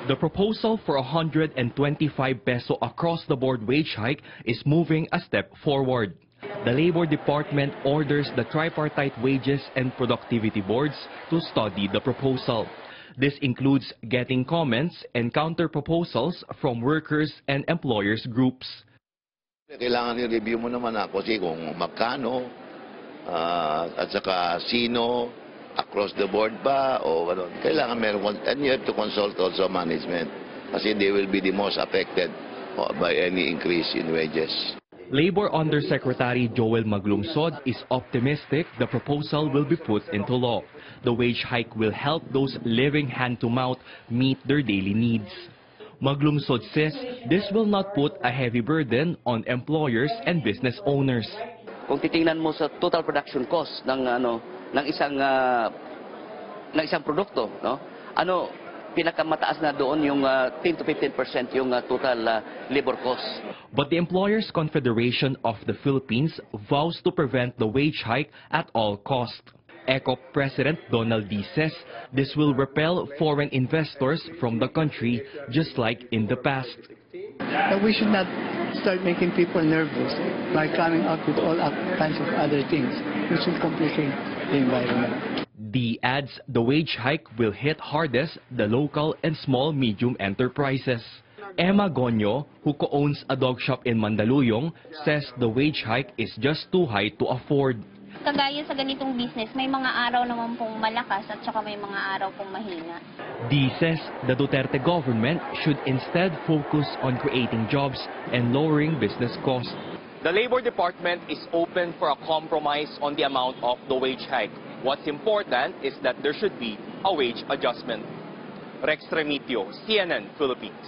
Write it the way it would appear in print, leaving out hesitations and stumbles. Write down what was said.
The proposal for 125 peso across-the-board wage hike is moving a step forward. The Labor Department orders the tripartite wages and productivity boards to study the proposal. This includes getting comments and counter-proposals from workers and employers groups. Kailangan i-review mo naman ako kasi kung magkano at saka sino, across the board ba o ano. Kailangan meron, and you have to consult also management kasi they will be the most affected by any increase in wages. Labor Undersecretary Joel Maglungsod is optimistic the proposal will be put into law. The wage hike will help those living hand-to-mouth meet their daily needs. Maglungsod says this will not put a heavy burden on employers and business owners. Kung titingnan mo sa total production cost ng isang produkto, no? Pinakamataas na doon yung 10 to 15% yung total labor cost. But the Employers Confederation of the Philippines vows to prevent the wage hike at all cost. ECOP President Donald D. says this will repel foreign investors from the country just like in the past. We should not start making people nervous by coming up with all kinds of other things which will complicate the environment. D adds the wage hike will hit hardest the local and small medium enterprises. Emma Gonyo, who co-owns a dog shop in Mandaluyong, says the wage hike is just too high to afford. Kagaya sa ganitong business, may mga araw naman pong malakas at saka may mga araw pong mahina. D says the Duterte government should instead focus on creating jobs and lowering business costs. The Labor Department is open for a compromise on the amount of the wage hike. What's important is that there should be a wage adjustment. Rex Remitio, CNN Philippines.